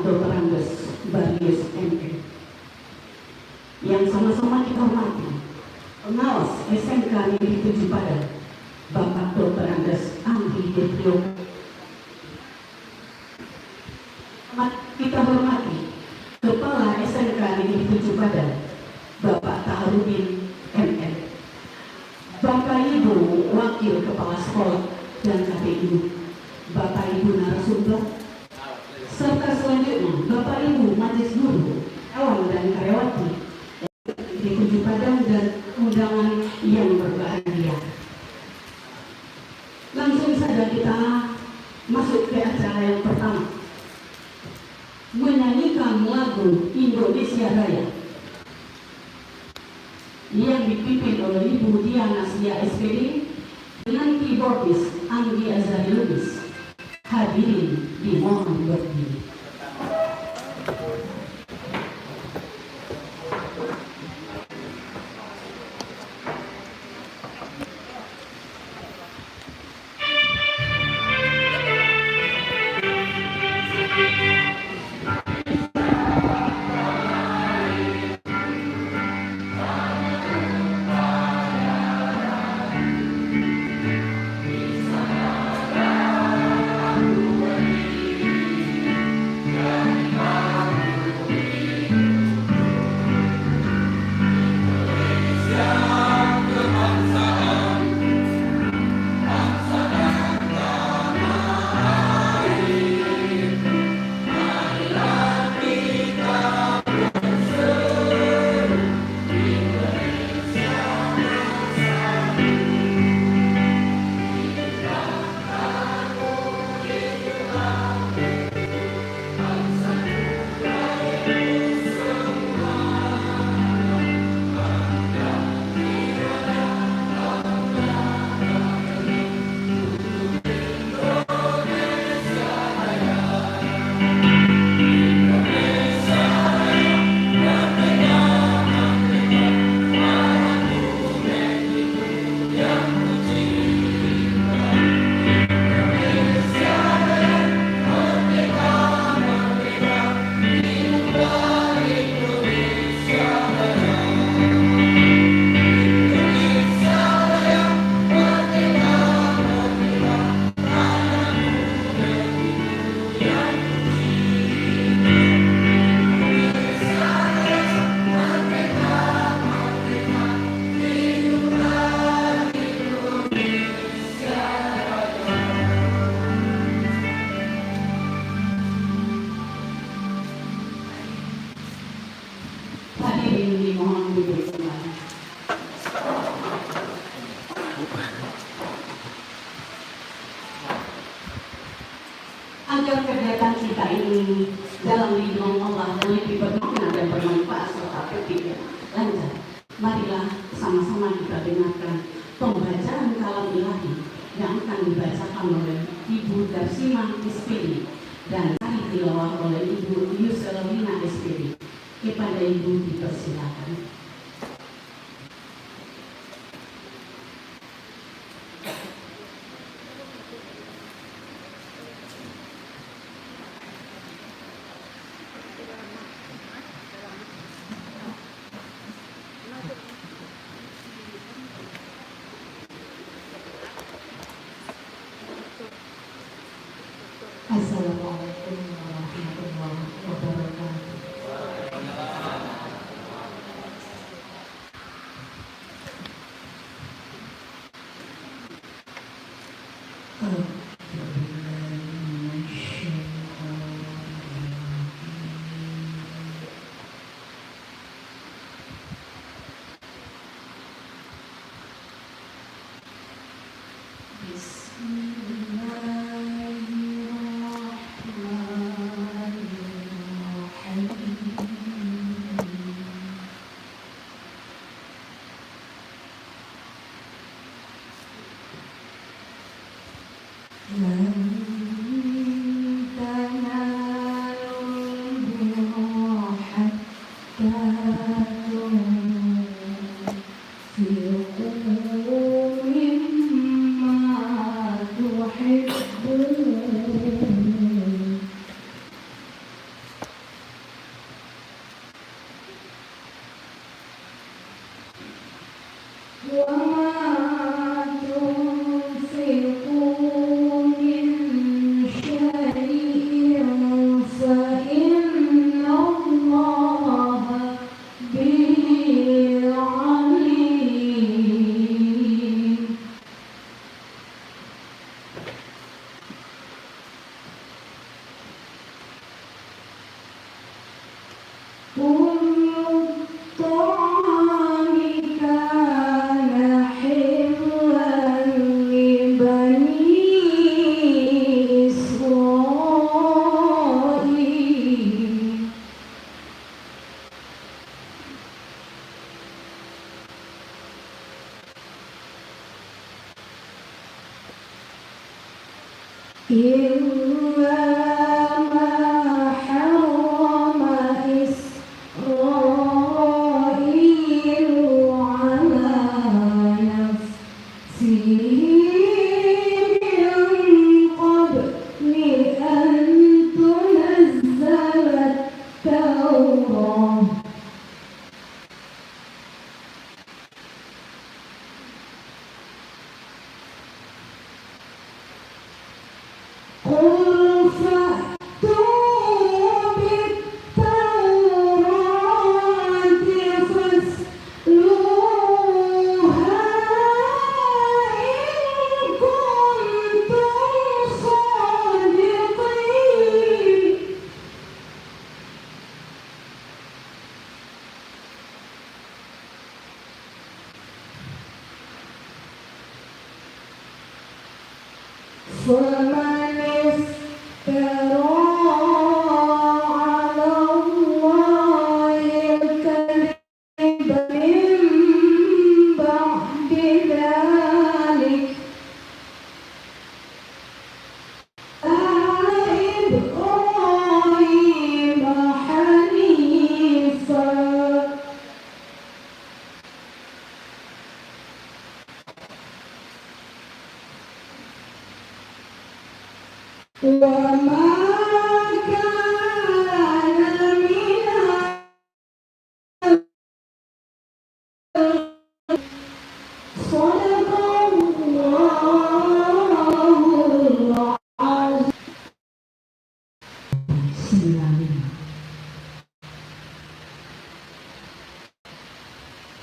Dr. Andes Barius MP, yang sama-sama kita hormati pengawas SMK Negeri 7 Padang Bapak Dr. Andes Andi Detrio, kita hormati Kepala SMK Negeri 7 Padang Bapak Taharudin MN, Bapak Ibu Wakil Kepala Sekolah dan KPU, Bapak Ibu narasumber, serta selanjutnya Bapak Ibu Majelis Guru, kawan dan karyawati di 7 Padang dan undangan yang berbahagia. Langsung saja kita masuk ke acara yang pertama, menyanyikan lagu Indonesia Raya yang dipimpin oleh Ibu Diana Sia SPD dengan keyboardis Anggi Azari Lubis. Hadirin dimohon berdiri. Agar kegiatan kita ini dalam lindungan Allah dan lebih bermakna dan bermanfaat serta efektif lancar, marilah sama-sama kita dengarkan pembacaan kalam ilahi yang akan dibacakan oleh Ibu Darsima SPD dan kali tilawah oleh Ibu Yuselina SPD. Kepada Ibu dipersilakan. Assalamualaikum warahmatullahi wabarakatuh.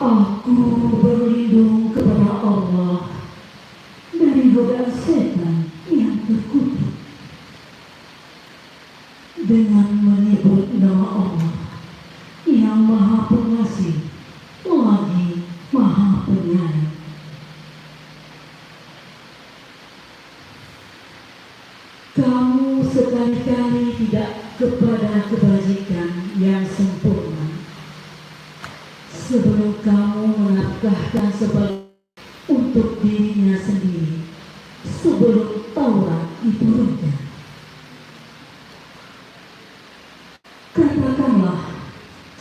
Aku berlindung kepada Allah dari godaan setan yang terkutuk dengan menyebut nama Allah yang Maha Pengasih lagi Maha Penyayang. Kamu sekali-kali tidak kepada kebajikan yang sempurna sebelum kamu menafkahkan sebagai untuk dirinya sendiri sebelum Taurat diturunkan. Katakanlah,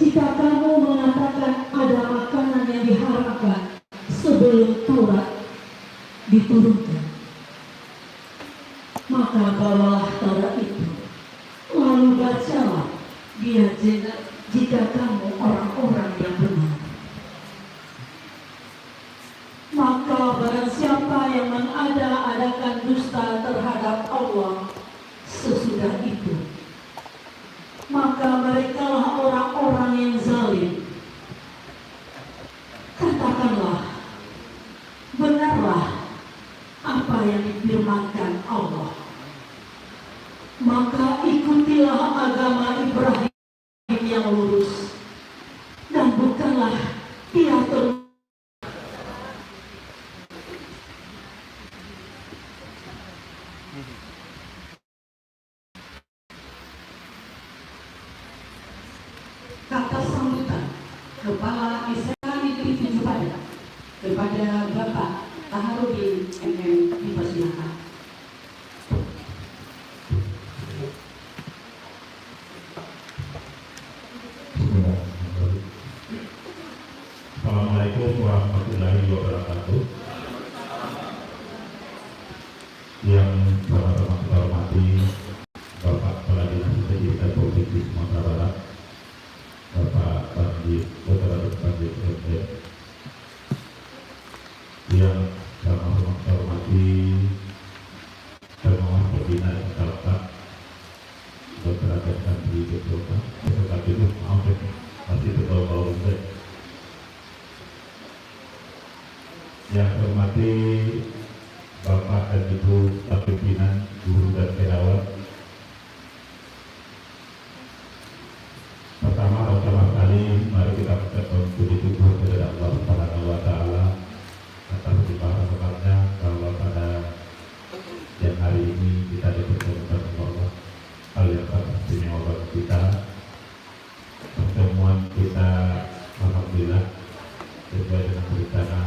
jika kamu mengatakan ada makanan yang diharamkan sebelum Taurat diturunkan, maka bawalah Taurat itu, lalu bacalah dia jika kamu orang-orang yang benar. Maka barang siapa yang mengada-adakan dusta terhadap Allah sesudah itu, maka merekalah orang-orang yang zalim. Katakanlah, benarlah apa yang difirmankan Allah. Maka ikutilah agama Ibrahim yang lurus, dan bukanlah piatur kata sambutan Kepala SMK Negeri 7 Padang kepada Bapak Taharudin MM dipersilakan. Assalamualaikum warahmatullahi wabarakatuh. Yang sama-sama kita hormati Bapak Kepala Dinas Pendidikan Provinsi Sumatera Barat, Bapak Panji Putra Panji Presiden, ajarkan di Jogja. Sesaat itu maaf ya, masih berbau-bau deh. Yang saya hormati Bapak dan Ibu pimpinan, guru dan perawat. Pertama kali mari kita mengucapkan puji syukur kepada Allah Subhanahu wa taala atas limpahan-limpahannya bahwa pada siang hari ini kita dipertemukan oleh Allah. Hal yang sangat istimewa bagi kita. Pertemuan kita alhamdulillah sesuai dengan rencana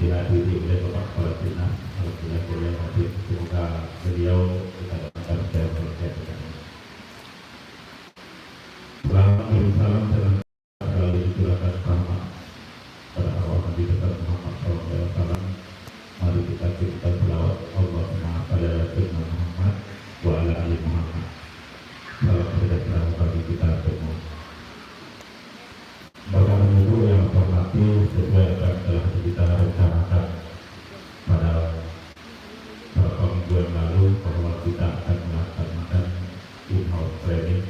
dihadiri oleh Bapak Kepala Dinas. Alhamdulillah boleh hadir. Semoga beliau kita dapat share dengan salam dan selalu dicurahkan rahmat pada arwah Nabi besar Muhammad SAW. Mari kita kirimkan selawat Allahumma pada Sayyidina Muhammad wa ala ali Muhammad. Salam sejahtera bagi kita semua. Bapak dan Ibu yang hormati, sesuai yang telah kita rencanakan pada beberapa minggu yang lalu bahwa kita akan melaksanakan in-house training.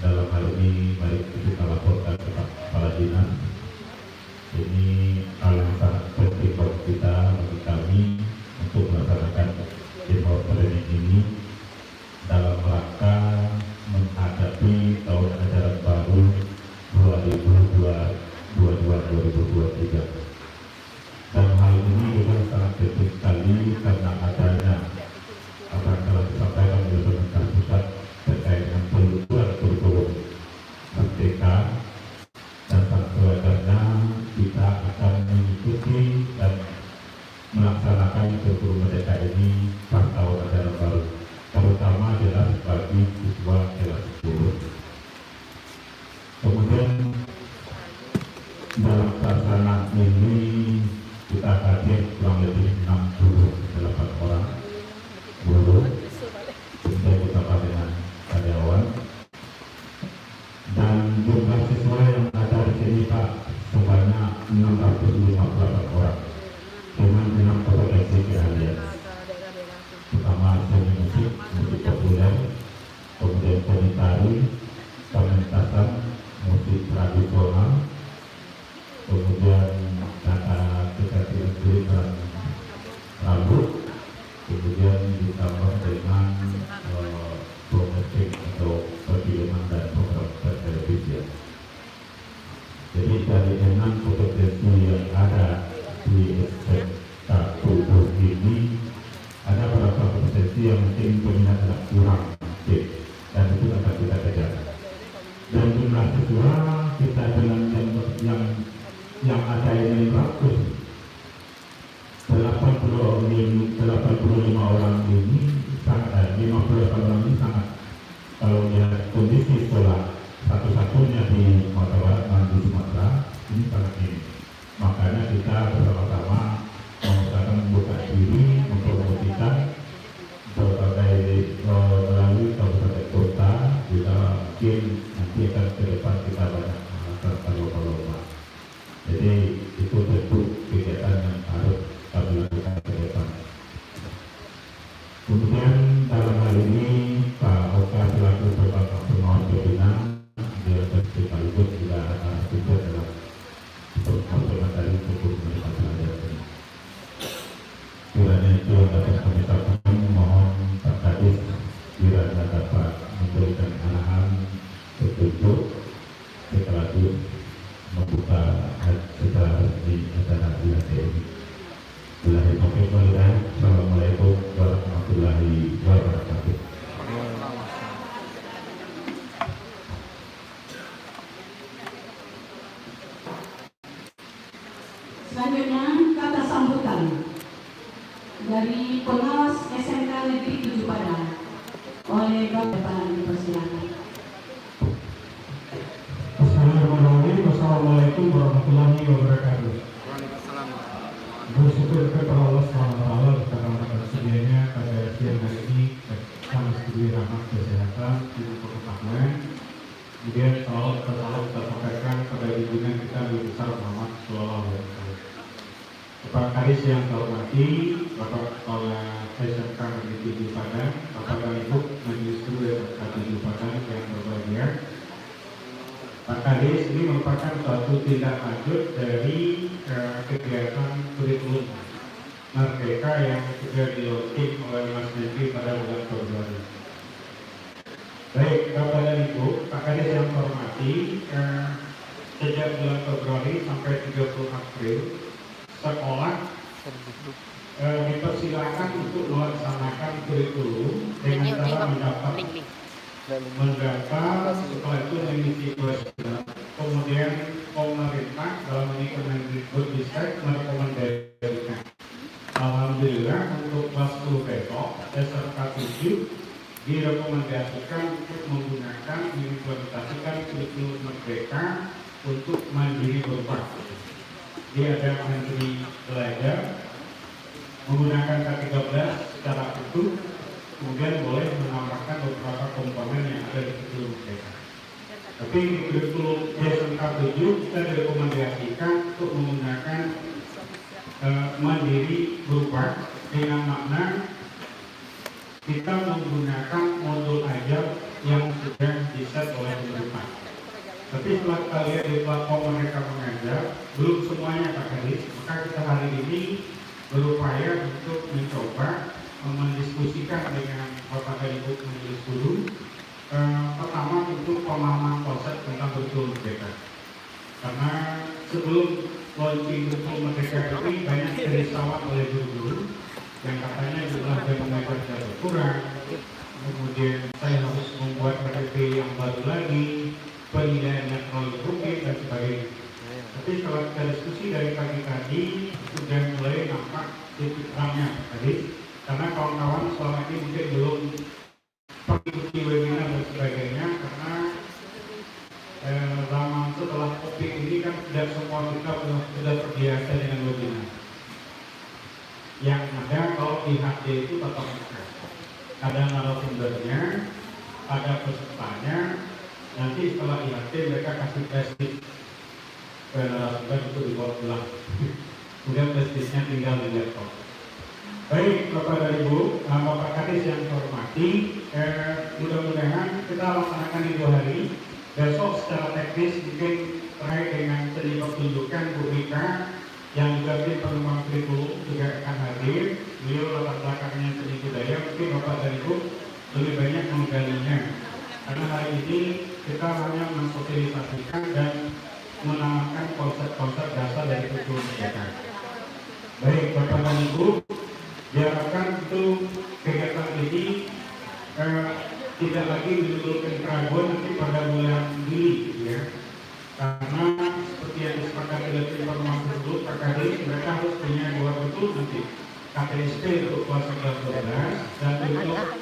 Dalam hal ini mari kita laporkan kepada kepala dinas. Ini hal yang sangat penting bagi kita, bagi kami untuk melaksanakan in-house training ini dalam rangka menghadapi tahun ajaran baru 2022-2023. Dan hal ini juga sangat penting sekali karena adanya apa yang telah disampaikan oleh pemerintah pusat terkait dengan kurikulum merdeka, dan pada sewajarnya kita akan mengikuti dan melaksanakan kurikulum merdeka ini pada tahun ajaran baru, terutama jelas bagi siswa kelas 10. Kemudian dalam pelaksanaan ini kita hadir kurang lebih 68 orang guru, kemudian ditambah dengan karyawan, dan jumlah siswa yang ada di sini Pak sebanyak 658 orang dengan 6 kompetensi keahlian, pertama seni musik populer, kemudian seni tari, pementasan, musik tradisional, kemudian kata kreatif dan rambut, kemudian ditambah dengan domestik atau perfilman dan program televisi. Jadi dari 6 kompetensi yang ada di SMK Tubuh ini, ada beberapa kompetensi yang mungkin peminat agak kurang sedikit, dan itu akan kita kejar. Dan jumlah siswa kita dengan yang ada ini 85 orang ini sangat 58 orang ini sangat, kalau lihat kondisi sekolah satu-satunya di Sumatera Barat, di Sumatera ini sangat ini. Makanya kita bersama-sama mengusahakan membuka diri, mempromosikan berbagai melalui kabupaten kota, juga mungkin nanti akan ke depan kita banyak melakukan lomba-lomba. Jadi itu bentuk kegiatan yang harus kami lakukan ke depan. Kemudian dalam hal ini Pak Oka selaku Bapak Pengawas Pembinaan, dia sekaligus juga juga dalam pertemuan dari hukum mereka pelajaran. Kiranya itu yang dapat kami sampaikan, mohon Pak Kadis kiranya dapat memberikan arahan petunjuk sekaligus membuka secara resmi acara ini. Assalamualaikum warahmatullahi wabarakatuh. Selanjutnya kata sambutan dari pengawas SMK Negeri 7 Padang oleh Bapak dipersilakan. Assalamualaikum warahmatullahi wabarakatuh. Bersyukur kepada Allah SWT karena bersedianya pada siang hari ini kami diberi rahmat kesehatan, diberi pengetahuan. Kemudian selalu kita sampaikan pada junjungan kita Nabi besar Muhammad SAW. Bapak Kadis yang saya hormati, Bapak Kepala SMK Negeri 7 Padang, Bapak dan Ibu Majelis Guru Kadis ini merupakan suatu tindak lanjut dari kegiatan kurikulum Merdeka yang sudah dilaunching oleh Mas Menteri pada bulan Februari. Baik, Bapak dan Ibu, Pak Kadis yang hormati, sejak bulan Februari sampai 30 April, sekolah dipersilakan untuk melaksanakan kurikulum dengan cara mendaftar. Setelah itu mengisi kuesioner, kemudian pemerintah dalam ini Kemendikbudristek merekomendasikan. Alhamdulillah untuk kelas 10 besok SRK 7 direkomendasikan untuk menggunakan mengimplementasikan kurikulum Merdeka untuk mandiri berubah. Dia ada Menteri Belajar menggunakan K13 secara utuh, kemudian boleh menambahkan beberapa komponen yang ada di kurikulum Merdeka. Tapi di kurikulum SMK 7 kita direkomendasikan untuk menggunakan mandiri berubah dengan makna kita menggunakan modul ajar yang sudah diset oleh pemerintah. Tapi setelah kita lihat di platform Mereka Mengajar, belum semuanya Pak Kadis, maka kita hari ini berupaya untuk mencoba mendiskusikan dengan Bapak dan Ibu Majelis Guru. Pertama untuk pemahaman konsep tentang kurikulum Merdeka. Karena sebelum launching kurikulum Merdeka ini banyak kerisauan oleh guru-guru yang katanya jumlah jam mengajar sudah berkurang, kemudian saya harus membuat KTP yang baru lagi, penilaiannya terlalu rumit dan sebagainya. Tapi setelah kita diskusi dari pagi tadi sudah mulai nampak titik terangnya tadi, karena kawan-kawan selama ini mungkin belum mengikuti webinar dan sebagainya, karena zaman setelah COVID ini kan tidak semua kita sudah terbiasa dengan webinar. Yang ada kalau di HD itu tatap muka, ada narasumbernya, ada pesertanya, nanti setelah IHT mereka kasih plastik ke narasumber untuk dibawa pulang. Kemudian plastiknya tinggal di laptop. Baik Bapak dan Ibu, Bapak Kadis yang saya hormati, mudah-mudahan kita laksanakan di 2 hari. Besok secara teknis mungkin terkait dengan seni pertunjukan Bu Rika yang juga tim pengembang kurikulum juga akan hadir. Beliau latar belakangnya seni budaya, mungkin Bapak dan Ibu lebih banyak menggalinya. Karena hari ini kita hanya mensosialisasikan dan menamakan konsep-konsep dasar dari kurikulum Merdeka. Baik Bapak dan Ibu, diharapkan untuk kegiatan ini tidak lagi menimbulkan keraguan nanti pada bulan Juli, ya. Karena seperti yang disepakati oleh tim informasi tersebut, Pak Kadis, mereka harus punya 2 betul nanti KTSP untuk kelas 11-12 dan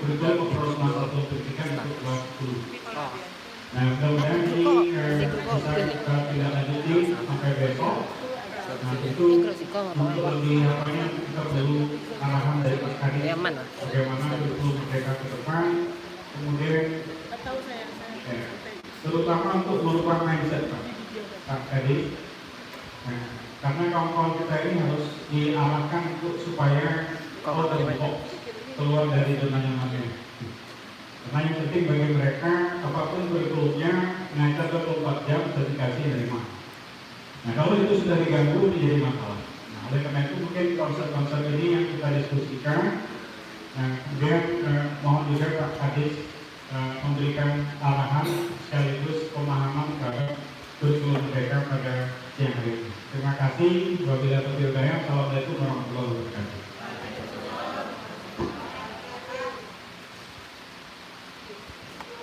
juga memperoleh masalah pendidikan untuk kelas 10. Nah, mudah-mudahan ini bisa kita tidak lanjuti sampai besok. Nah, itu untuk lebih apanya kita perlu arahan dari Pak Kadis bagaimana kurikulum Merdeka ke depan, kemudian terutama untuk merubah mindset Pak Kadis. Nah, karena kawan-kawan kita ini harus diarahkan untuk supaya out of the box, keluar dari zona nyamannya. Karena yang penting bagi mereka apapun kurikulumnya ngajar 24 jam sertifikasi nerima. Nah, kalau itu sudah diganggu menjadi masalah. Nah, oleh karena itu mungkin konsep-konsep ini yang kita diskusikan. Nah, kemudian mohon juga Pak Kadis memberikan arahan sekaligus pemahaman terhadap kurikulum Merdeka pada siang hari ini. Terima kasih. Wabillahi taufiq wal hidayah. Assalamualaikum warahmatullahi wabarakatuh.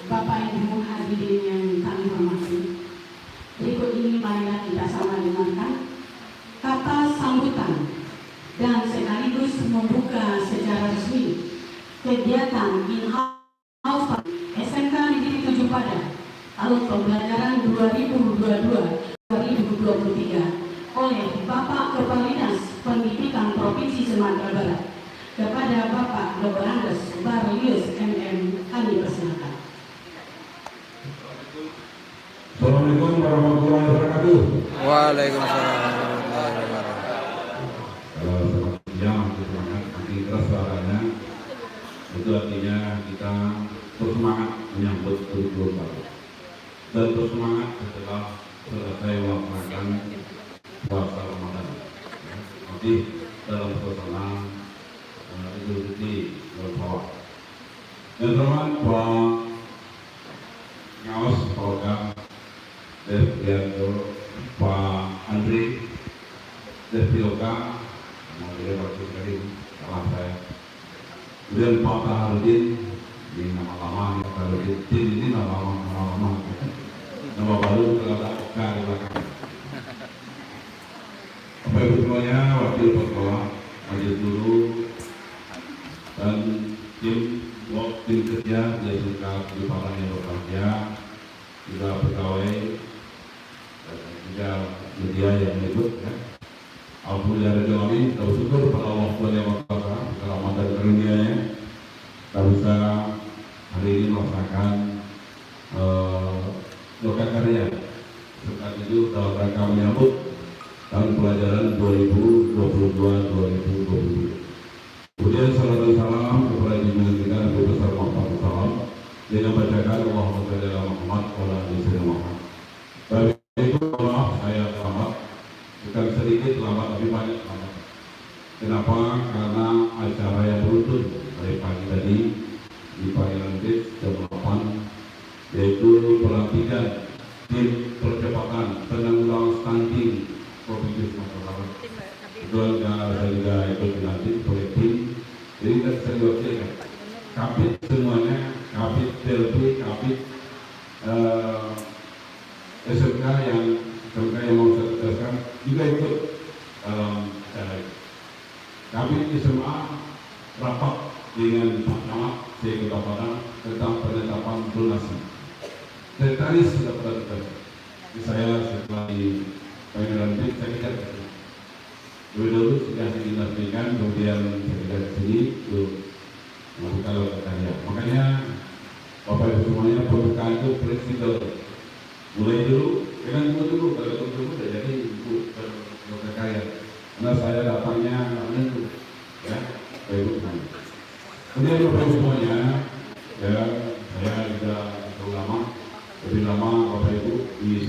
Bapak Ibu hadirin yang kami hormati, berikut ini marilah kita sama dengarkan kata sambutan dan sekaligus membuka secara resmi kegiatan in-house SMK Negeri 7 Padang tahun pembelajaran 2022-2023 oleh Bapak Kepala Dinas Pendidikan Provinsi Sumatera Barat. Kepada Bapak Dr. Andes Barlius MM kami persilakan. Assalamualaikum warahmatullahi wabarakatuh. Waalaikumsalam warahmatullahi wabarakatuh. Selamat siang, semangat makin keras suaranya. Itu artinya kita bersemangat menyambut kurikulum baru. dan bersemangat setelah selesai melaksanakan puasa Ramadan. Nanti dalam suasana Idul Fitri bertawaf. Yang terhormat Pak Ngawas Program Devrianto, Pak Andri Devriloka, kemudian waktu sekali salah saya. Kemudian Pak Taharudin, ini nama lama Pak Taharudin, ini nama lama, nama baru terlalu oka di belakang. Bapak Ibu semuanya, wakil ketua majelis guru dan tim kerja dari lengkap di Padang yang berbahagia, juga pegawai dan juga media yang meliput. Alhamdulillah Rabbil kita bersyukur kepada Allah Subhanahu wa Ta'ala keselamatan karunianya kita bisa hari ini melaksanakan loka karya serta itu dalam rangka menyambut tahun pelajaran 2022-2023. Kemudian salam dan salam kepada junjungan kita Nabi besar Muhammad SAW dengan bacakan Allahumma shalli ala Muhammad wa ala ali sayyidina Muhammad. Baik itu maaf saya selamat, bukan sedikit selamat tapi banyak selamat. Kenapa? Karena acara yang beruntun dari pagi tadi di pagi nanti jam 8 yaitu pelantikan tim percepatan penanggulangan stunting Provinsi Sumatera Barat. Kebetulan saya juga ikut dilantik oleh tim. Jadi kita sering wakilkan kapit semuanya, kapit TLP, kapit SMK yang mau saya tugaskan juga ikut dalam acara ini. Kapit SMA rapat dengan Pak Camat di Kota Padang tentang penetapan donasi. Sekretaris sudah pada tugas. Saya setelah di panggilan tim saya kejar ke sini. Dulu sudah dinasikan, kemudian saya kejar ke sini untuk melakukan loka karya. Makanya Bapak Ibu semuanya pembukaan itu fleksibel. Mulai dulu, dengan dulu kalau dulu sudah jadi ibu loka karya. Karena saya datangnya itu, ya, Bapak Ibu semuanya. Kemudian Bapak Ibu semuanya, ya, saya juga lebih lama Bapak Ibu di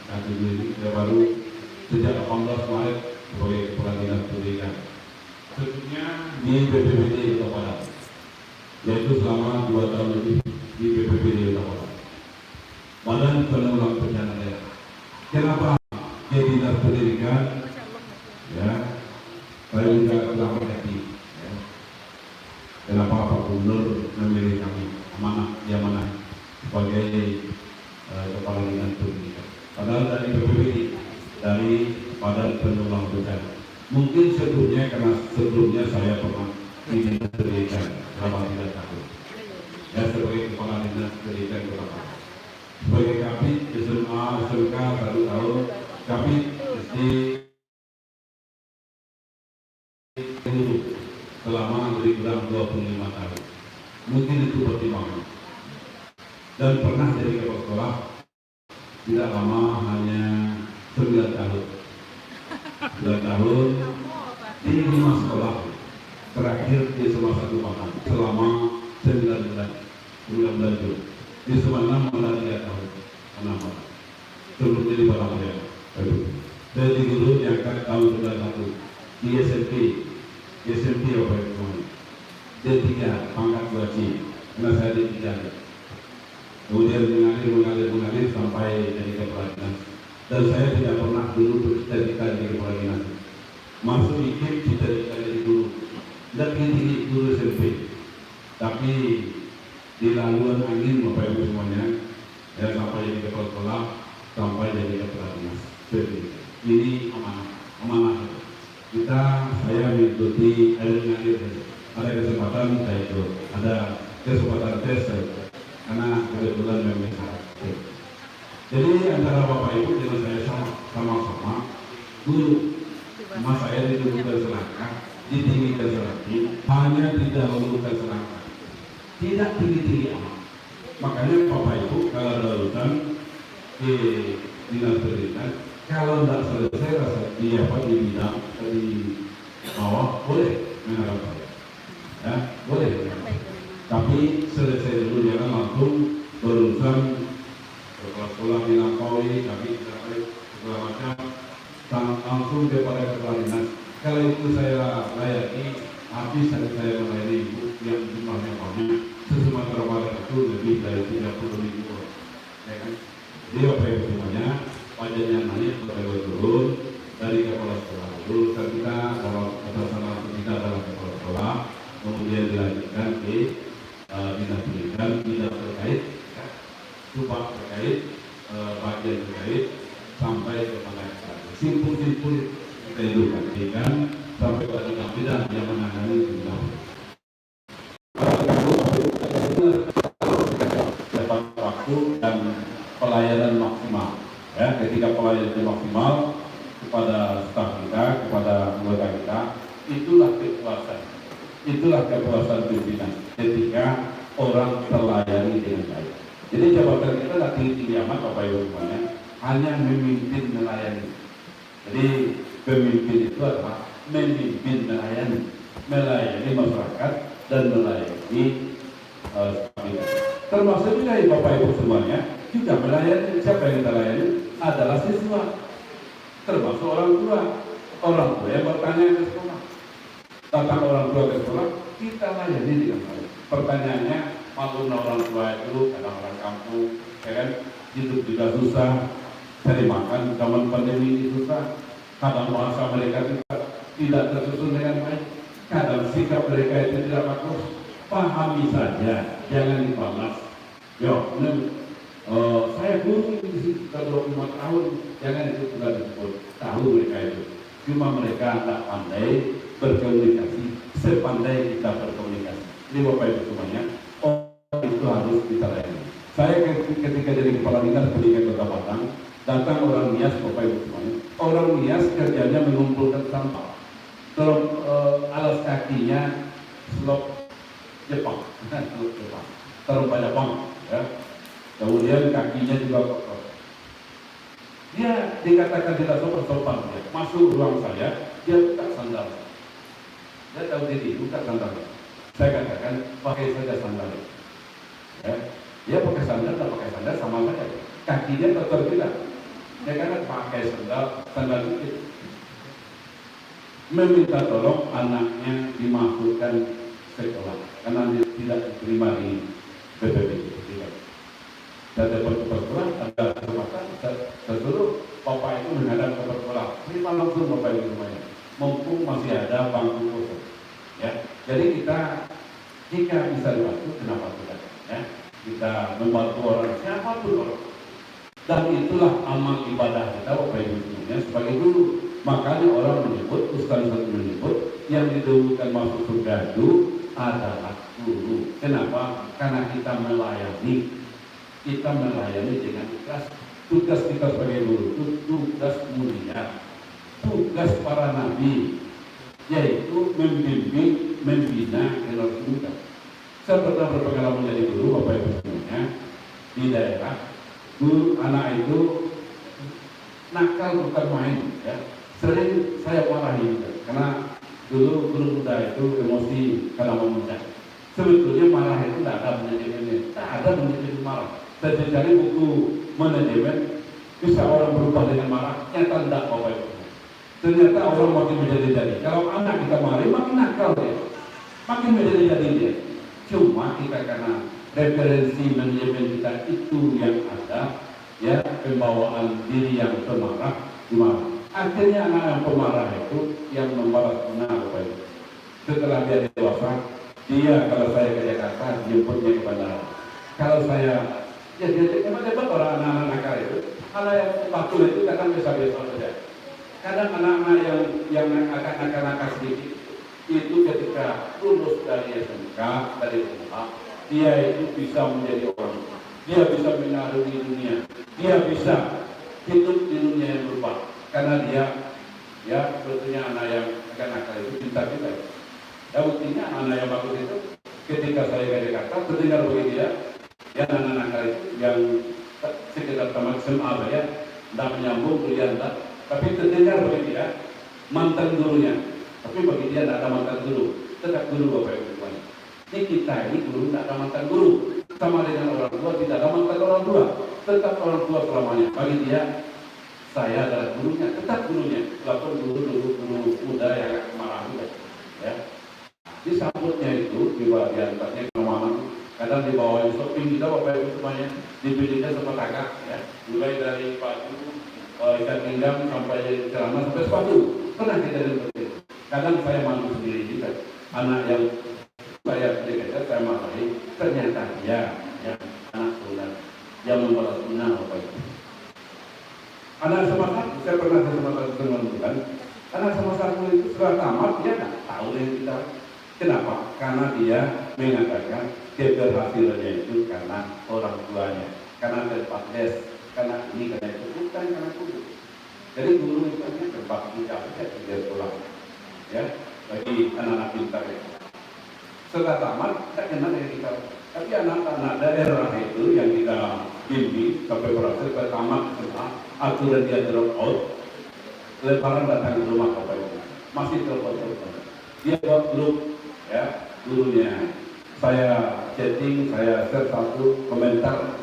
kantor ini. Saya baru sejak 18 Maret sebagai Kepala Dinas Pendidikan. Sebelumnya di BPPD Kota Padang, yaitu selama 2 tahun lebih di BPPD Kota Padang. Badan Penanggulangan Bencana Daerah. Kenapa di Dinas Pendidikan? Ya, saya juga telah mengerti. Ya. Kenapa Pak Gubernur memilih kami amanah sebagai Kepala Dinas Pendidikan. Padahal dari BPPD, dari Badan Penanggulangan Bencana. Mungkin sebelumnya saya pernah di Dinas Pendidikan selama 3 tahun. Ya, sebagai Kepala Dinas Pendidikan Kota Padang. Sebagai Kapit SMA, SMK 1 tahun, Kapit SD selama lebih kurang 25 tahun. Mungkin itu pertimbangan. Dan pernah jadi kepala sekolah tidak lama, hanya 9 tahun. 9 tahun di 5 sekolah, terakhir di semua 1 Padang selama 9 bulan itu. Di Sumatera malah 3 tahun. Kenapa? Sebelumnya di Padang ya. Dari dulu diangkat tahun 91 di SMP apa itu namanya? D3 pangkat 2C. Karena saya D3. Kemudian mengalir sampai jadi kepala dinas. Dan saya tidak pernah dulu bercita-cita jadi kepala dinas. Masuk IKIP cita-cita jadi guru. Tidak tinggi guru SMP. Tapi di laluan angin Bapak Ibu semuanya, ya sampai jadi kepala sekolah, sampai jadi kepala dinas. Jadi ini amanah. Saya mengikuti mengalir. Ada kesempatan saya ikut. Ada kesempatan tes saya ikut. Karena kebetulan memang sangat. Jadi antara Bapak Ibu dengan saya sama-sama guru. Mas saya didudukkan selangkah, ditinggikan selangkah, hanya tidak melulukan selangkah, tidak tinggi-tinggi amat. Makanya Bapak Ibu kalau ada urusan di dinas pendidikan, kalau tidak selesai rasa di bidang di bawah boleh mengenal saya, ya boleh. Tapi selesai dulu, jangan langsung berurusan kepala sekolah ribu, ya kan? Jadi Bapak Ibu semuanya, pajaknya naik, Bapak Ibu turun dari kepala sekolah. Lulusan kita kalau atas-atas kita dalam kepala sekolah, kemudian dilanjutkan ke dinas pendidikan, tidak terkait, ya, subak terkait, bagian terkait, sampai kepada simpul-simpul kehidupan pendidikan sampai pada dinas bidang yang menangani tentang dapat waktu dan pelayanan maksimal. Ya, ketika pelayanan maksimal kepada staf kita, kepada anggota kita, itulah kepuasan pimpinan ketika orang terlayani dengan baik. Jadi jabatan kita tidak tinggi amat Bapak Ibu semuanya, hanya memimpin melayani. Jadi pemimpin itu adalah memimpin melayani masyarakat dan melayani termasuk juga Bapak Ibu semuanya juga melayani. Siapa yang kita layani adalah siswa, termasuk orang tua yang bertanya ke sekolah, datang orang tua ke sekolah, kita layani dengan baik. Pertanyaannya, maklum orang tua itu kadang orang kampung, ya kan, hidup juga susah, cari makan zaman pandemi ini susah, kadang bahasa mereka juga tidak tersusun dengan baik, kadang sikap mereka itu tidak bagus. Pahami saja, jangan dipanas. Yo, saya guru di sini sudah 25 tahun, jangan itu sudah disebut. Tahu mereka itu, cuma mereka tidak pandai berkomunikasi sepandai kita berkomunikasi. Ini Bapak Ibu semuanya, itu harus kita layani. Saya ketika jadi kepala dinas pendidikan Kota Padang, datang orang Nias, Bapak Ibu semuanya. Orang Nias kerjanya mengumpulkan sampah. Terus alas kakinya slop Jepang, taruh banyak banget, ya. Kemudian kakinya juga kotor. Dia dikatakan tidak sopan, dia masuk ruang saya, dia buka sandal. Dia tahu diri, buka sandal. Saya katakan pakai saja sandal. Ya. Dia pakai sandal, tak pakai sandal sama saja. Kakinya kotor tidak. Dia kata pakai sandal itu. Meminta tolong anaknya dimasukkan sekolah karena dia tidak diterima di PPB. Dan dapat sekolah ada kesempatan saya suruh Bapak itu menghadap ke sekolah, terima langsung Bapak itu semuanya, mumpung masih ada bangku kosong. Ya, jadi kita jika bisa dibantu, kenapa tidak? Ya, kita membantu orang siapapun orang. Dan itulah amal ibadah kita Bapak Ibu semuanya sebagai guru. Makanya orang menyebut, Ustaz menyebut yang didahulukan masuk surga itu adalah guru. Kenapa? Karena kita melayani dengan ikhlas. Tugas kita sebagai guru itu tugas mulia, tugas para nabi, yaitu membimbing, membina generasi muda. Saya pernah berpengalaman menjadi guru Bapak Ibu semuanya di daerah. Guru anak itu nakal bukan main, ya. Sering saya marahi karena dulu guru muda itu emosi karena muda. Sebetulnya marah itu tidak ada manajemennya, tak ada manajemen marah. Saya cari buku manajemen, bisa orang berubah dengan marah, nyata tidak Bapak Ibu. Ternyata orang makin menjadi-jadi. Kalau anak kita marah, makin nakal dia, makin menjadi-jadi dia. Cuma kita karena referensi manajemen kita itu yang ada, ya, pembawaan diri yang pemarah, dimarah. Akhirnya anak yang pemarah itu yang membalas benar Bapak Ibu. Setelah dia dewasa, dia kalau saya ke Jakarta jemputnya ke bandara. Kalau saya emang hebat orang anak-anak nakal itu. Anak yang waktu itu kadang biasa-biasa saja. Kadang anak-anak yang akan nakal-nakal sedikit itu ketika lulus dari SMK, dari SMA, dia itu bisa menjadi orang. Dia bisa mengarungi dunia. Dia bisa hidup di dunia yang berubah. Karena dia, ya sebetulnya anak yang akan nakal itu pintar juga. Ya buktinya anak yang bagus itu ketika saya ke Jakarta terdengar bagi dia, ya anak nakal itu yang sekitar tamat SMA ya, tidak menyambung kuliah tidak, tapi terdengar bagi dia mantan gurunya. Tapi bagi dia tidak ada mantan guru, tetap guru Bapak Ibu. Ini kita ini guru tidak ada mantan guru, sama dengan orang tua tidak ada mantan orang tua, tetap orang tua selamanya. Bagi dia saya adalah gurunya, tetap gurunya, walaupun guru muda yang marah juga, ya. Disambutnya itu di bagian antaranya kemana kadang dibawain shopping kita Bapak Ibu semuanya, dipilihnya sama kakak ya, mulai dari baju, ikan pinggang sampai celana sampai sepatu, pernah kita seperti itu. Kadang saya malu sendiri juga, anak yang saya pilih saya marahi, ternyata dia ya anak sunat yang membalas sunnah Bapak Ibu. Anak sama satu, saya pernah sama satu teman bukan, anak sama satu itu setelah tamat dia nggak tahu yang kita. Kenapa? Karena dia mengatakan keberhasilannya itu karena orang tuanya, karena tempat les, karena ini, karena itu, bukan karena guru. Jadi guru itu hanya berbakti jasa di sekolah, ya, bagi anak-anak pintar itu. Setelah tamat, kita kenal yang kita. Tapi anak-anak daerah itu yang kita bimbing sampai berhasil sampai tamat semua, aturan dia drop out, lebaran datang ke rumah Bapak Ibu, masih telepon. Dia buat grup, ya, gurunya. Saya chatting, saya share satu komentar,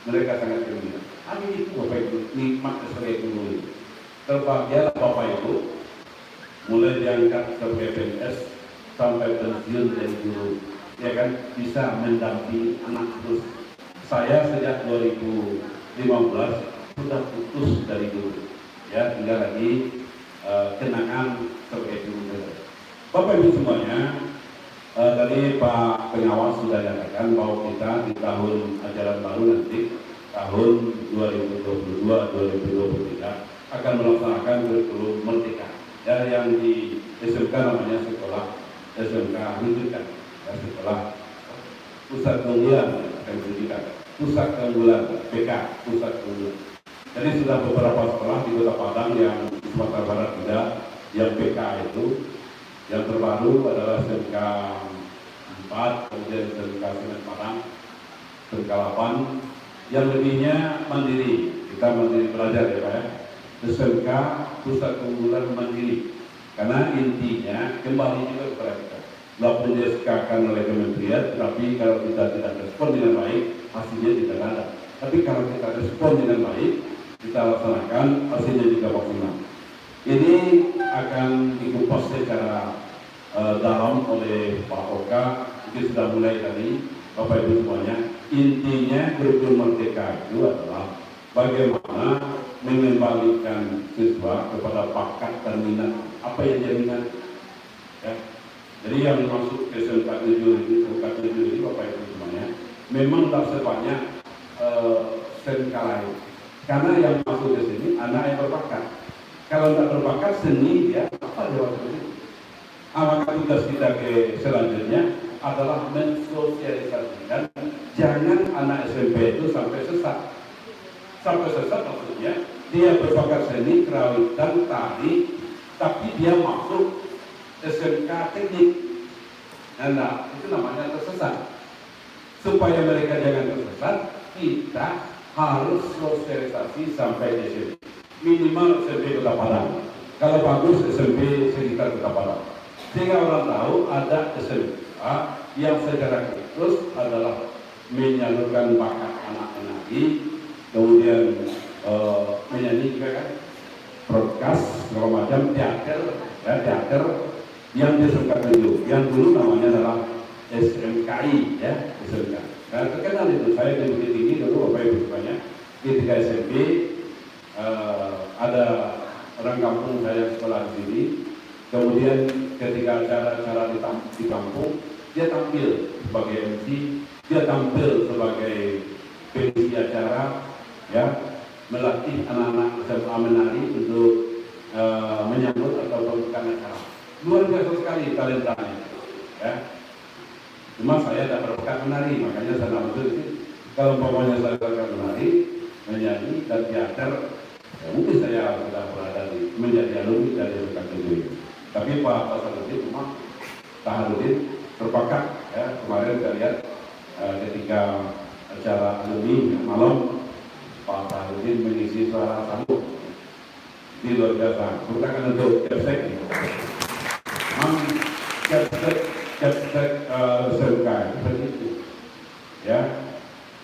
mereka sangat gembira. Ini itu Bapak Ibu, nikmat sebagai guru. Terbahagia Bapak Ibu, mulai diangkat sebagai PNS sampai pensiun dari guru, ya kan, bisa mendampingi anak terus. Saya sejak 2015 sudah putus dari guru, ya, tinggal lagi kenangan sebagai guru. Bapak Ibu semuanya, tadi Pak Pengawas sudah katakan bahwa kita di tahun ajaran baru nanti, tahun 2022-2023 akan melaksanakan kurikulum merdeka. Ya, yang di SMK namanya sekolah SMK rujukan, ya, sekolah pusat keunggulan pendidikan, pusat keunggulan PK, pusat keunggulan. Jadi sudah beberapa sekolah di Kota Padang yang di Sumatera Barat juga yang PK itu. Yang terbaru adalah SMK 4, kemudian SMK Semen Padang, SMK 8. Yang lebihnya mandiri, kita mandiri belajar ya Pak ya. SMK Pusat Keunggulan Mandiri. Karena intinya kembali juga kepada kita. Walaupun disesuaikan oleh kementerian, tapi kalau kita tidak respon dengan baik, hasilnya tidak ada. Tapi kalau kita respon dengan baik, kita laksanakan, hasilnya juga maksimal. Ini akan dikupas secara dalam oleh Pak Oka, mungkin sudah mulai tadi, Bapak Ibu semuanya. Intinya kurikulum merdeka itu adalah bagaimana mengembalikan siswa kepada bakat dan minat, apa yang dia minat. Ya. Jadi yang masuk ke SMK 7 ini, Bapak Ibu semuanya, memang tak sebanyak SMK lain. Karena yang masuk ke sini anak yang berbakat. Kalau tidak berbakat seni, ya apa jawab itu? Maka tugas kita ke selanjutnya adalah mensosialisasikan, jangan anak SMP itu sampai sesat. Sampai sesat maksudnya dia berbakat seni, kerawitan, tari, tapi dia masuk SMK teknik. Nah, itu namanya tersesat. Supaya mereka jangan tersesat, kita harus sosialisasi sampai SMP. Minimal SMP Kota Padang. Kalau bagus SMP sekitar Kota Padang. Sehingga orang tahu ada SMK yang secara khusus adalah menyalurkan bakat anak-anak ini, kemudian menyanyi juga kan, broadcast segala macam, teater, ya, teater yang disebutkan dulu, yang dulu namanya adalah SMKI, ya, SMK. Nah, terkenal itu, saya di Bukit Tinggi dulu, Bapak Ibu semuanya, ketika SMP ada orang kampung saya sekolah di sini, kemudian ketika acara-acara di kampung, dia tampil sebagai MC, dia tampil sebagai pengisi acara, ya, melatih anak-anak SMA menari untuk menyambut atau membuka acara. Luar biasa sekali talentanya, ya. Cuma saya tidak berbakat menari, makanya saya nama itu kalau umpamanya saya berbakat menari, menyanyi dan teater, ya mungkin saya sudah berada di menjadi alumni dari SMK itu. Tapi Pak Tasarudin cuma Taharudin berbakat, ya. Kemarin saya lihat ketika acara alumni malam, Pak Taharudin mengisi suara sambung di luar biasa. Bukan untuk Capsek, Capsek SMK seperti itu, ya.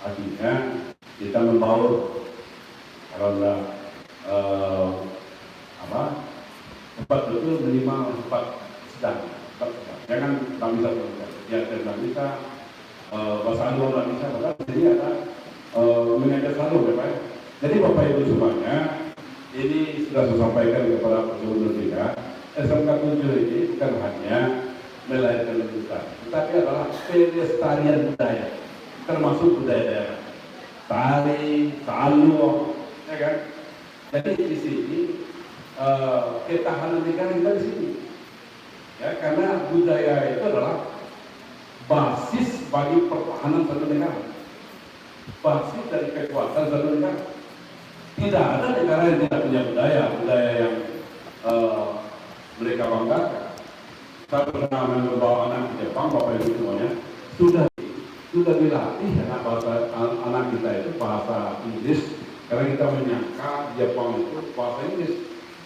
Akhirnya kita membaur, kalau enggak cepat betul minimal cepat sedang, jangan tak bisa, ya, tidak bisa bahasa Anu nggak bisa, maka di sini ada mengajar selalu ya Pak. Jadi Bapak Ibu semuanya, ini sudah saya sampaikan kepada Pak Gubernur kita, SMK 7 ini bukan hanya melahirkan lulusan, tetapi adalah pelestarian budaya, termasuk budaya daerah, tari, salur, ya kan? Jadi di sini ketahanan negara kita di sini, ya karena budaya itu adalah basis bagi pertahanan satu negara, basis dari kekuatan satu negara. Tidak ada negara yang tidak punya budaya yang mereka banggakan. Saya pernah membawa anak ke Jepang, Bapak Ibu semuanya, sudah dilatih anak kita itu bahasa Inggris, karena kita menyangka Jepang itu bahasa Inggris.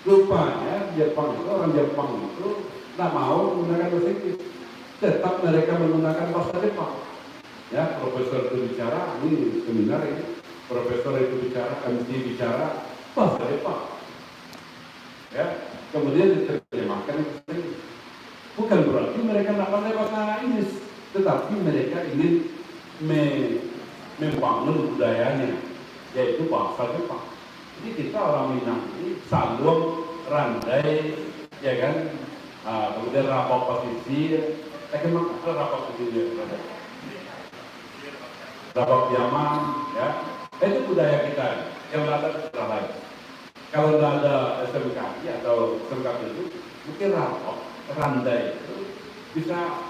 Rupanya Jepang itu, orang Jepang itu tidak mau menggunakan bahasa Inggris, tetap mereka menggunakan bahasa Jepang. Ya, profesor itu bicara, ini seminar ini, profesor itu bicara, MC bicara bahasa Jepang. Ya, kemudian diterjemahkan ke sini. Bukan berarti mereka tidak pandai bahasa Inggris, tetapi mereka ingin membangun budayanya, yaitu bahasa Jepang. Jadi kita orang Minang ini salung, randai, ya kan, kemudian rapat posisi, rapat posisi, rapat Yaman, ya, itu budaya kita yang ada di lain. Kalau tidak ada SMK atau SMK itu, mungkin rapat, randai itu bisa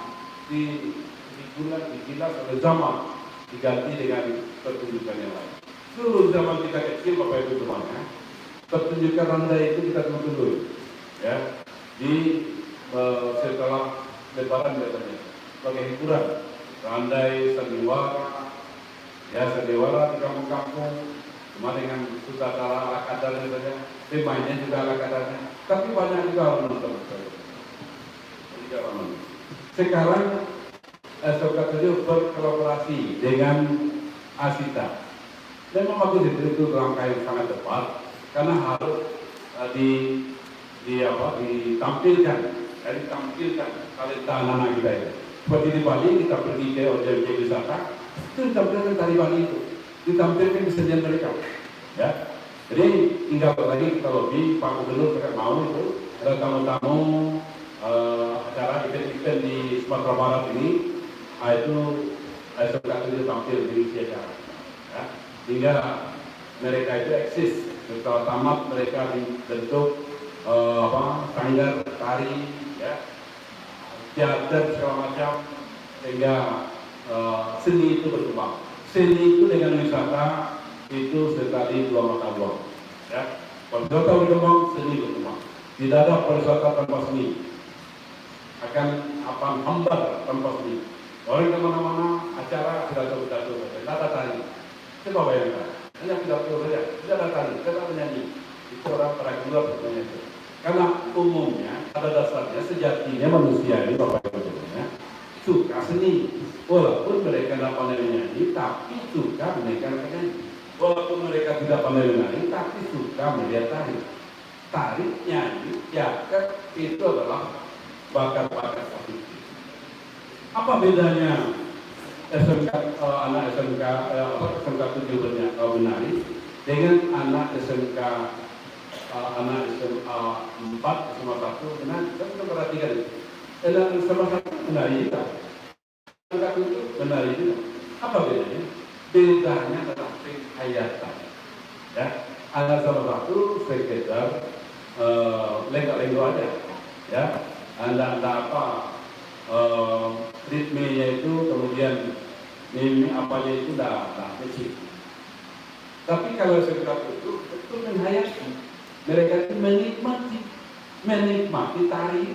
digilas oleh zaman, diganti dengan pertunjukan yang lain. Dulu zaman kita kecil, Bapak Ibu semuanya, pertunjukan randai itu kita tunggu, ya, setelah Lebaran biasanya, sebagai hiburan, randai, sandiwara, ya sandiwara di kampung-kampung, cuma dengan sutradara ala kadarnya saja, pemainnya juga ala kadarnya, tapi banyak juga orang nonton. Sekarang SMK 7 berkolaborasi dengan Asita. Memang bagus itu langkah yang sangat tepat, karena harus ditampilkan talenta anak-anak kita itu. Seperti di Bali kita pergi ke objek wisata, itu ditampilkan tari Bali itu, ditampilkan kesenian mereka. Ya, jadi tinggal lagi kita lobby Pak Gubernur tidak mau itu ada tamu-tamu acara event-event di Sumatera Barat ini, itu SMK itu tampil di acara. Ya, hingga mereka itu eksis. Setelah tamat mereka dibentuk sanggar tari, ya, teater segala macam, sehingga seni itu berkembang. Seni itu dengan wisata itu sekali dua mata uang. Ya, pariwisata berkembang, seni berkembang. Tidak ada pariwisata tanpa seni, akan hambar tanpa seni. Orang kemana-mana acara pidato saja, tidak ada tari. Coba bayangkan, hanya pidato saja, tidak ada tari, tidak ada menyanyi. Itu orang para gula sebenarnya itu. Karena umumnya pada dasarnya sejatinya manusia ini Bapak Ibu suka seni. Walaupun mereka tidak pandai menyanyi, tapi suka menaikkan penyanyi. Walaupun mereka tidak pandai menari, tapi suka melihat tari. Tari, nyanyi, jaket itu adalah bakat-bakat positif. Apa bedanya SMK anak SMK 7 menari dengan anak SMK anak SMA 4, SMA 1 menari? Kita sudah perhatikan itu. Anak SMA 1 menari juga, SMK 7 menari juga. Apa bedanya? Bedanya adalah penghayatan. Ya, anak SMA 1 sekedar lengkap-lengkap aja. Ya, anda apa ritmenya itu, kemudian ini apanya itu dah kecil. Tapi kalau sekitar itu betul menghayati, mereka itu menikmati tari,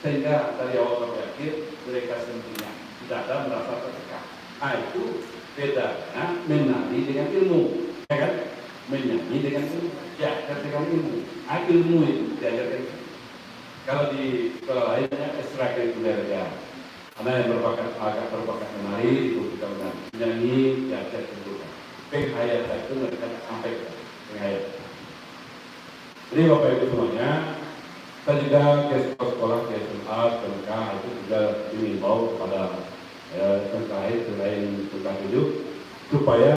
sehingga dari awal sampai akhir mereka sendirinya tidak ada merasa tertekan. Itu bedanya menari dengan ilmu, ya kan? Menyanyi dengan ilmu, ya dengan ilmu. Ilmu itu diajarkan. Kalau di sekolah lainnya ekstrakurikuler ya, karena yang agak berbakat menari itu kita menyanyi, ya saya tentukan. Penghayatan itu mereka sampai ke penghayatan. Jadi Bapak Ibu semuanya, saya juga ke sekolah ke SMA, SMK itu juga diimbau kepada terkait selain tukang tujuh, supaya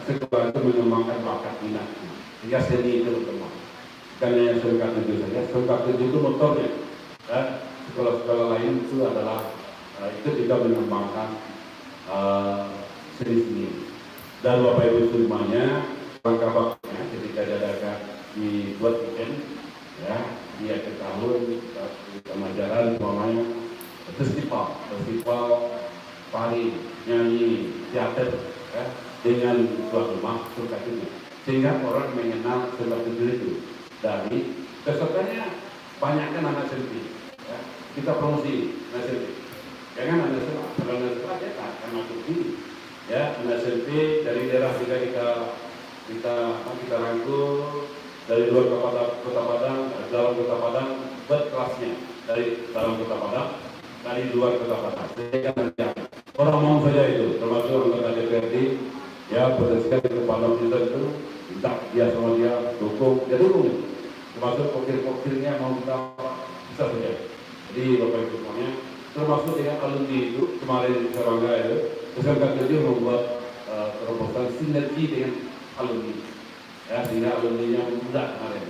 sekolah itu mengembangkan bakat minat sehingga seni itu berkembang. Bukan hanya SMK 7 saja, SMK 7 itu motornya. Sekolah-sekolah lain itu adalah itu juga mengembangkan seni-seni. Dan Bapak Ibu semuanya, langkah bakatnya ketika diadakan dibuat weekend, ya, di akhir tahun, pemajaran, semuanya festival tari, nyanyi, teater, ya, dengan tuan rumah SMK 7, sehingga orang mengenal SMK 7 itu. Dari pesertanya banyaknya anak SMP, ya. Kita promosi anak SMP, jangan anak sekolah, kalau anak sekolah dia tak akan masuk sini, ya. Anak SMP dari daerah kita rangkul dari luar kota Padang, dalam kota Padang, buat kelasnya dari dalam kota Padang, dari luar kota Padang. Sehingga nanti orang mau saja itu, termasuk anggota DPRD, ya, berdasarkan kepada kita itu, minta dia sama dia dukung, dia dukung. Termasuk pokir-pokirnya mau kita bisa saja. Jadi Bapak Ibu semuanya, termasuk dengan alumni itu kemarin di Serangga itu, SMK 7 membuat terobosan sinergi dengan alumni, ya, sehingga alumninya mudah kemarin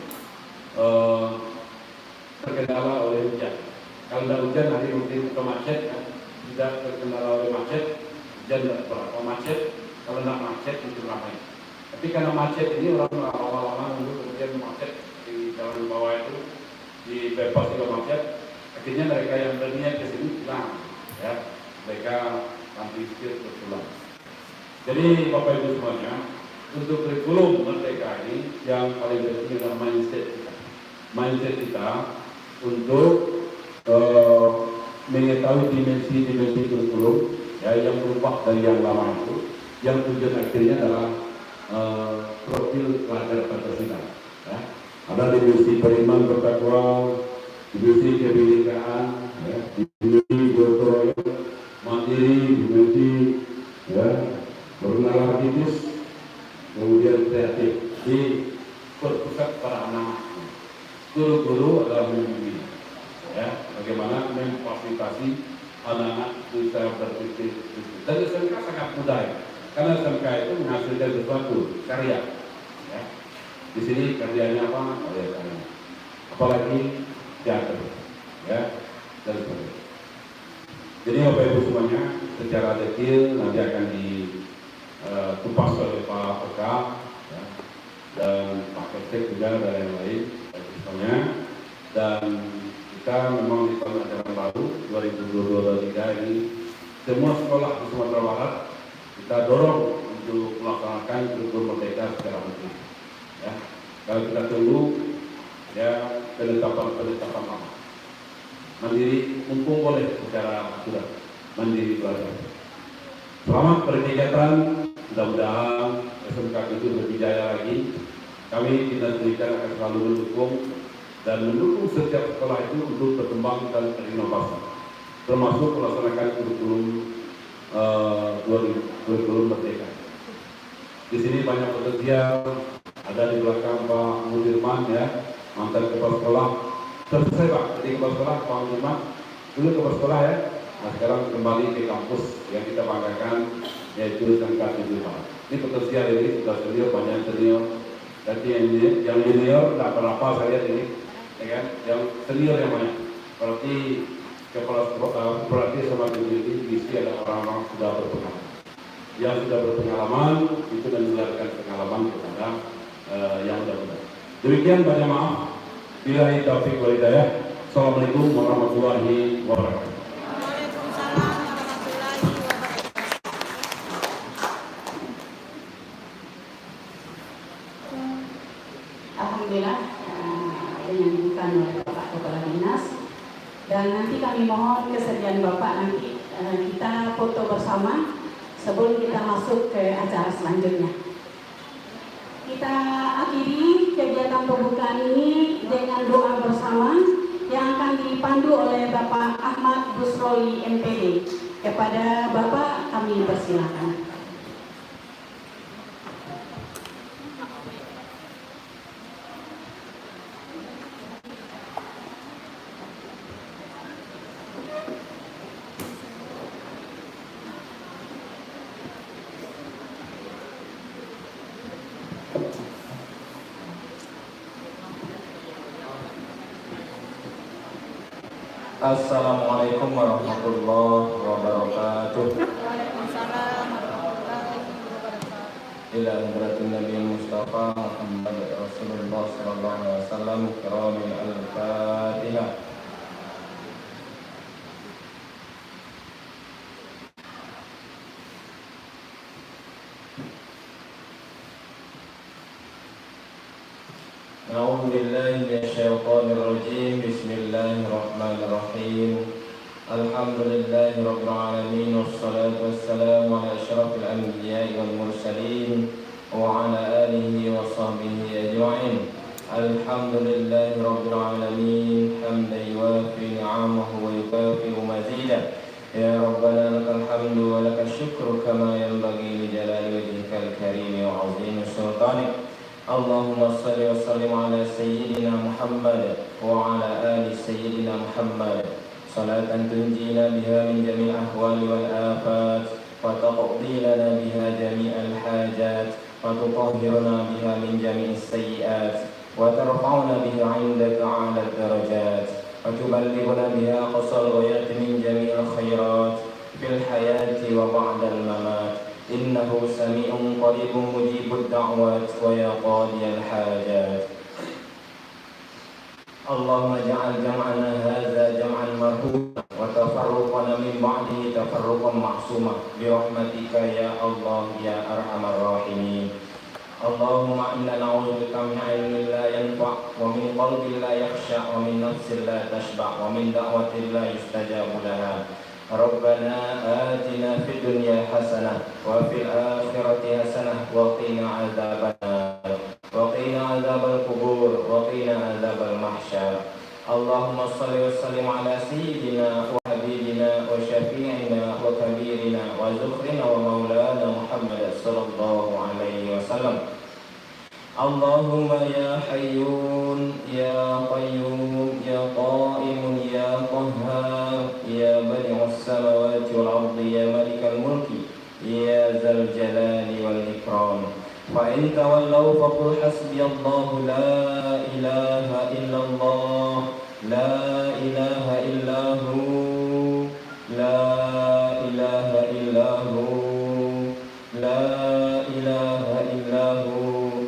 terkendala oleh hujan. Kalau tidak hujan nanti mungkin ke macet, ya. Tidak terkendala oleh macet, hujan tidak berapa macet. Kalau tidak macet itu ramai. Tapi karena macet ini orang lama-lama dulu kemudian macet di jalan bawah itu dibebas juga macet. Akhirnya mereka yang berniat ke sini pulang, ya, mereka nanti sedikit berpulang. Jadi Bapak Ibu semuanya, untuk kurikulum Merdeka ini yang paling penting adalah mindset kita untuk mengetahui dimensi kurikulum, ya, yang berubah dari yang lama itu, yang tujuan akhirnya adalah profil pelajar Pancasila, ya. Ada dimensi beriman bertakwa, dimensi kebinekaan, ya, dimensi gotong royong, mandiri, dimensi, ya, bernalar kritis, kemudian kreatif. Di berpusat pada anak. Guru-guru adalah pemimpin, ya, bagaimana memfasilitasi anak-anak bisa berpikir. Dan SMK sangat mudah, ya. Karena SMK itu menghasilkan sesuatu karya, ya. Di sini karyanya apa? Karya. Apalagi teater, ya, dan sebagainya. Jadi Bapak Ibu semuanya, secara detail nanti akan dikupas oleh Pak Peka, ya, dan Pak Ketek juga dan yang lain, semuanya. Dan kita memang di tahun ajaran baru 2022-2023 ini semua sekolah di Sumatera Barat kita dorong untuk melaksanakan kurikulum Merdeka secara mandiri. Ya, kalau kita tunggu, ya, penetapan lama. Mandiri mumpung boleh secara sudah mandiri belajar. Selamat berkegiatan, mudah-mudahan SMK itu lebih jaya lagi. Kami Dinas Pendidikan akan selalu mendukung dan mendukung setiap sekolah itu untuk berkembang dan berinovasi, termasuk melaksanakan kurikulum Merdeka. Di sini banyak potensial, ada di belakang Pak Mudirman, ya, mantan kepala sekolah. Selesai Pak, jadi kepala sekolah Pak Mudirman, dulu kepala sekolah, ya. Nah, sekarang kembali ke kampus yang kita banggakan, yaitu SMK 7 Pak. Ini potensial, ini sudah senior, banyak senior. Jadi yang junior tidak apa-apa saya lihat ini, ya kan? Yang senior yang banyak. Berarti kepala sekolah, berarti sama ini diisi ada orang-orang sudah berpengalaman. Yang sudah berpengalaman itu menularkan pengalaman kepada yang muda-muda. Demikian, banyak maaf. Billahi taufiq wal hidayah. Assalamualaikum warahmatullahi wabarakatuh. Alhamdulillah, dengan dibuka oleh Bapak Kepala Dinas. Dan nanti kami mohon kesediaan Bapak nanti kita foto bersama sebelum kita masuk ke acara selanjutnya. Kita akhiri kegiatan pembukaan ini dengan doa bersama yang akan dipandu oleh Bapak Ahmad Busroi MPD. Kepada Bapak kami persilakan. Assalamualaikum warahmatullahi wabarakatuh. Waalaikumsalam warahmatullahi wabarakatuh. Ila hadratin Nabi Mustafa Muhammad Rasulullah sallallahu alaihi wasallam kiramil al-Fatihah. A'udzu billahi minasyaitonir rajim. Bismillahirrahmanirrahim. Alhamdulillahi rabbil alamin wassalatu wassalamu ala asyrafil anbiya'i wal mursalin wa ala alihi wa sahbihi ajma'in. Alhamdulillahi rabbil alamin hamdan yuwafi ni'amahu wa yukafi'u mazidah. Ya Rabbana lakal hamdu wa lakal syukru kama yanbaghi li jalali wajhikal karim wa 'azimi sultanik. Allahumma salli wa sallim ala sayyidina Muhammad wa ala ali sayyidina Muhammad salatan tunjina biha min jami'il ahwali wal afat wa taqdi lana biha jami'al hajat wa tutahhiruna biha min jami'is sayyi'at wa tarfa'una biha 'indaka 'ala darajat wa tuballighuna biha aqsal ghayat min jami'il khairat fil hayati wa ba'dal mamat. Innahu sami'un qaribun mujibud da'wat wa ya qadiyal hajat. Allahumma ja'al jam'ana hadza jam'an marhuma wa tafarruqana min ba'dihi tafarruqan ma'suma bi rahmatika ya Allah ya arhamar rahimin. Allahumma inna na'udzubika min 'ilmin la yanfa' wa min qalbin la yakhsha' wa min nafsin la tashba' wa min da'watin la yustajabu laha. Rabbana atina fid dunya hasanah wa fil akhirati hasanah wa qina adzabannar wa qina adzabal qubur wa qina adzabal mahsyar. Allahumma shalli wa sallim ala sayyidina wa habibina wa syafi'ina wa kabirina wa zukhrina wa maulana Muhammad sallallahu alaihi wasallam. Allahumma ya hayyun ya qayyum ya qa'imun ya qahhar ya badi'us samawati wal ardi ya malikal mulki ya zal jalali wal ikram. Fa in tawallaw faqul hasbiyallahu la ilaha illallah la ilaha illahu la ilaha illahu la ilaha illahu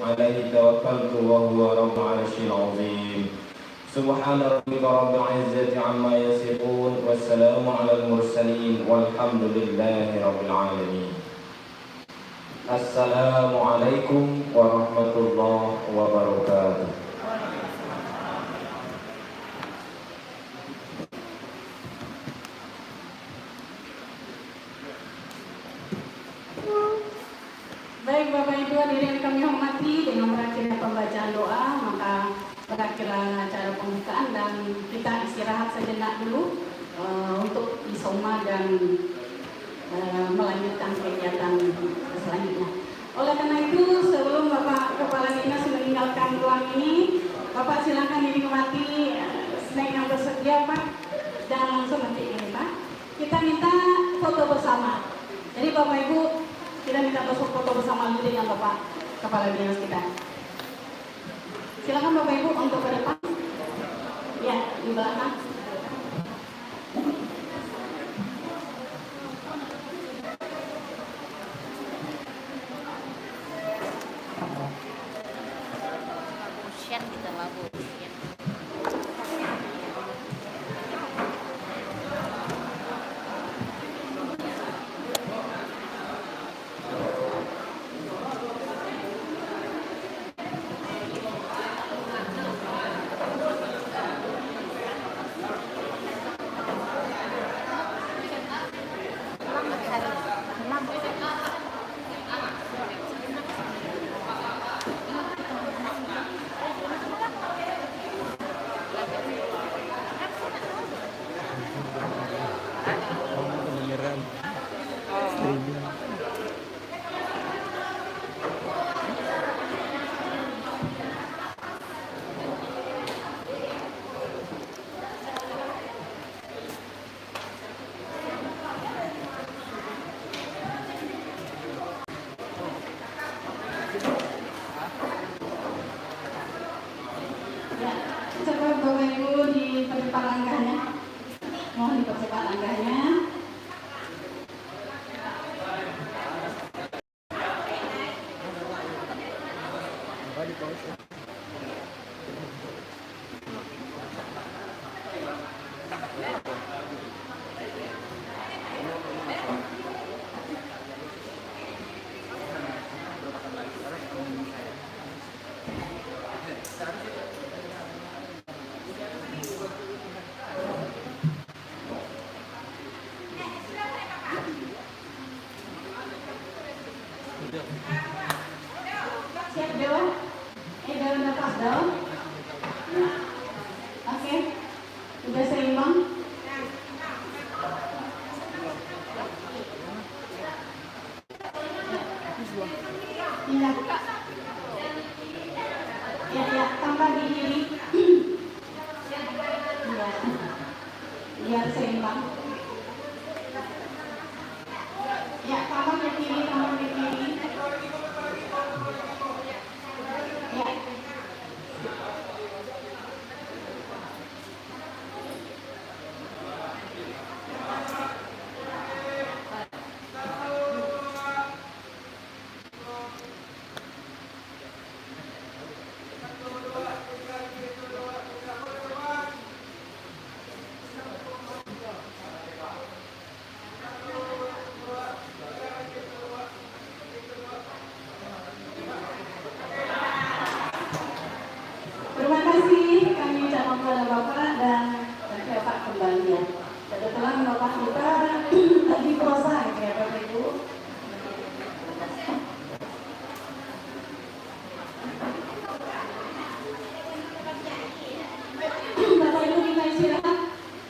alaihi tawakkaltu wa huwa rabbul arsyil azim. Subhana rabbika rabbil izzati amma yasifun wassalamu alal mursalin walhamdulillahi rabbil alamin. Assalamualaikum warahmatullahi wabarakatuh. Baik Bapak Ibu hadirin yang kami hormati, dengan berakhirnya pembacaan doa maka berakhirlah acara pembukaan dan kita istirahat sejenak dulu untuk isoma dan melanjutkan kegiatan selanjutnya. Oleh karena itu sebelum Bapak Kepala Dinas meninggalkan ruang ini, Bapak silakan dinikmati snack yang tersedia Pak, jangan langsung nanti ini Pak. Kita minta foto bersama. Jadi Bapak Ibu kita minta foto bersama dulu dengan Bapak Kepala Dinas kita. Silakan Bapak Ibu untuk ke depan. Ya, di belakang. Usian kita lagu usian. langkahnya. Siap Dewa? Dewa nafas Dewa? Oke, udah seimbang? Iya. Ya, tambah di kiri. Iya. Biar seimbang. Ya, tambah ke kiri, tambah ke kiri. Ya. Terima kasih kami ucapkan kepada Bapak dan Bapak kembali ya. Kebetulan Bapak kita lagi puasa ya Bapak Ibu. Bapak Ibu kita istirahat,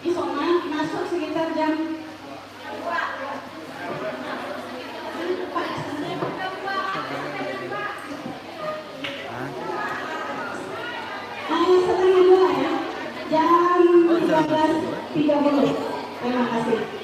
isoma masuk sekitar jam setengah 2 ya, jam 13.30. Terima kasih.